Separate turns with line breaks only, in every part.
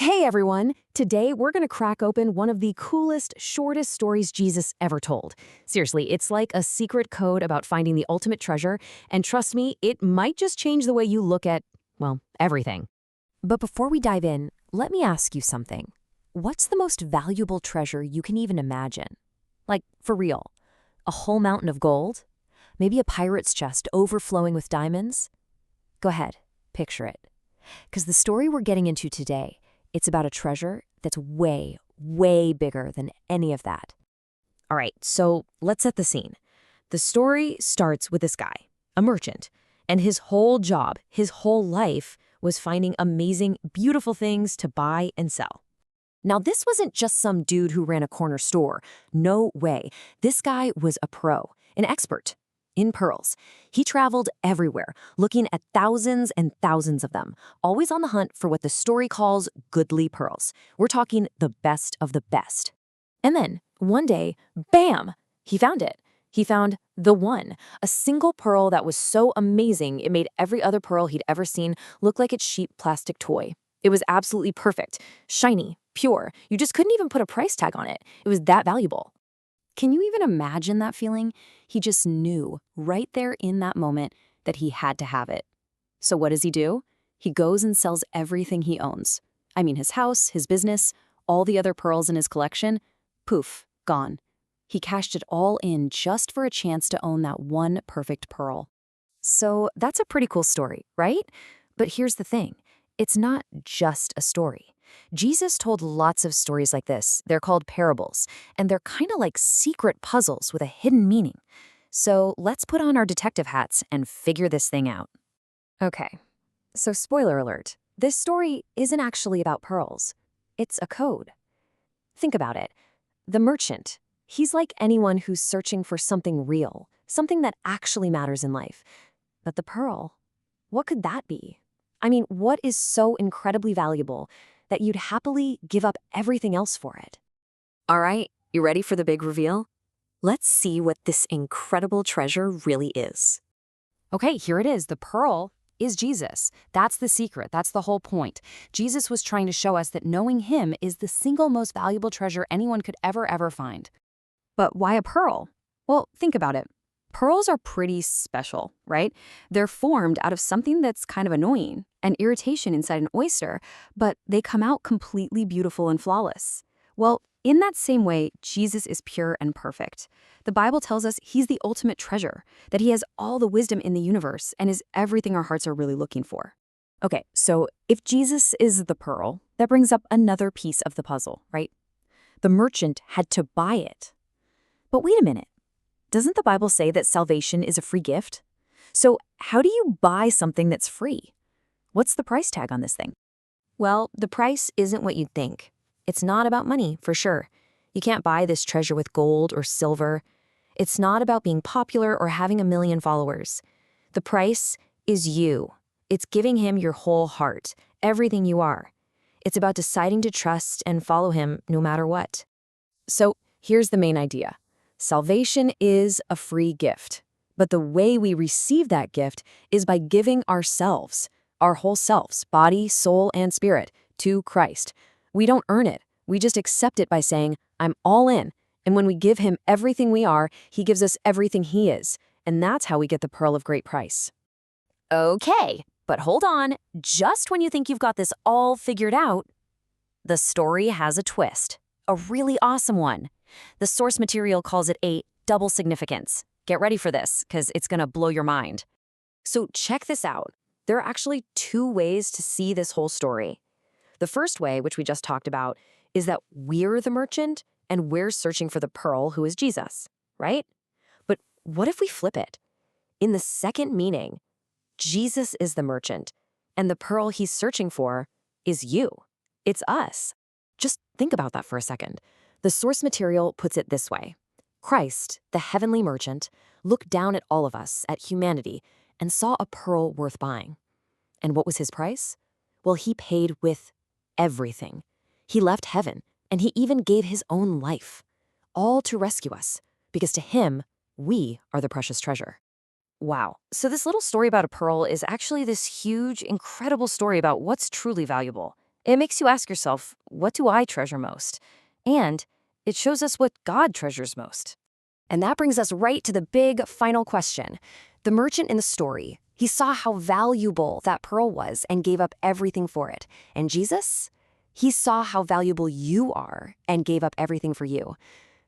Hey everyone! Today we're going to crack open one of the coolest, shortest stories Jesus ever told. Seriously, it's like a secret code about finding the ultimate treasure, and trust me, it might just change the way you look at, well, everything. But before we dive in, let me ask you something. What's the most valuable treasure you can even imagine? Like, for real? A whole mountain of gold? Maybe a pirate's chest overflowing with diamonds? Go ahead, picture it. Because the story we're getting into today, it's about a treasure that's way, way bigger than any of that. All right, so let's set the scene. The story starts with this guy, a merchant, and his whole job, his whole life, was finding amazing, beautiful things to buy and sell. Now, this wasn't just some dude who ran a corner store. No way. This guy was a pro, an expert in pearls. He traveled everywhere, looking at thousands and thousands of them, always on the hunt for what the story calls goodly pearls. We're talking the best of the best. And then, one day, bam! He found it. He found the one, a single pearl that was so amazing it made every other pearl he'd ever seen look like its cheap plastic toy. It was absolutely perfect, shiny, pure. You just couldn't even put a price tag on it. It was that valuable. Can you even imagine that feeling? He just knew right there in that moment that he had to have it. So what does he do? He goes and sells everything he owns. I mean, his house, his business, all the other pearls in his collection. Poof, gone. He cashed it all in just for a chance to own that one perfect pearl. So that's a pretty cool story, right? But here's the thing. It's not just a story. Jesus told lots of stories like this. They're called parables, and they're kind of like secret puzzles with a hidden meaning. So let's put on our detective hats and figure this thing out. Okay, so spoiler alert, this story isn't actually about pearls. It's a code. Think about it. The merchant, he's like anyone who's searching for something real, something that actually matters in life. But the pearl, what could that be? I mean, what is so incredibly valuable that you'd happily give up everything else for it? All right, you ready for the big reveal? Let's see what this incredible treasure really is. Okay, here it is. The pearl is Jesus. That's the secret. That's the whole point. Jesus was trying to show us that knowing him is the single most valuable treasure anyone could ever find. But why a pearl? Well, think about it. Pearls are pretty special, right? They're formed out of something that's kind of annoying, an irritation inside an oyster, but they come out completely beautiful and flawless. Well, in that same way, Jesus is pure and perfect. The Bible tells us he's the ultimate treasure, that he has all the wisdom in the universe and is everything our hearts are really looking for. Okay, so if Jesus is the pearl, that brings up another piece of the puzzle, right? The merchant had to buy it. But wait a minute. Doesn't the Bible say that salvation is a free gift? So how do you buy something that's free? What's the price tag on this thing? Well, the price isn't what you'd think. It's not about money, for sure. You can't buy this treasure with gold or silver. It's not about being popular or having a million followers. The price is you. It's giving him your whole heart, everything you are. It's about deciding to trust and follow him no matter what. So here's the main idea. Salvation is a free gift, but the way we receive that gift is by giving ourselves, our whole selves, body, soul, and spirit, to Christ. We don't earn it. We just accept it by saying, I'm all in. And when we give him everything we are, he gives us everything he is. And that's how we get the pearl of great price. Okay, but hold on. Just when you think you've got this all figured out, the story has a twist, a really awesome one. The source material calls it a double significance. Get ready for this, because it's going to blow your mind. So check this out. There are actually two ways to see this whole story. The first way, which we just talked about, is that we're the merchant and we're searching for the pearl who is Jesus, right? But what if we flip it? In the second meaning, Jesus is the merchant, and the pearl he's searching for is you. It's us. Just think about that for a second. The source material puts it this way. Christ, the heavenly merchant, looked down at all of us, at humanity, and saw a pearl worth buying. And what was his price? Well, he paid with everything. He left heaven, and he even gave his own life, all to rescue us, because to him, we are the precious treasure. Wow. So this little story about a pearl is actually this huge, incredible story about what's truly valuable.
It makes you ask yourself, what do I treasure most? And it shows us what God treasures most.
And that brings us right to the big final question. The merchant in the story, he saw how valuable that pearl was and gave up everything for it. And Jesus? He saw how valuable you are and gave up everything for you.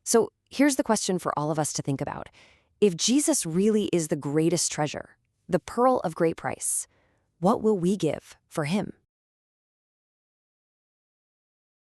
So here's the question for all of us to think about. If Jesus really is the greatest treasure, the pearl of great price, what will we give for him?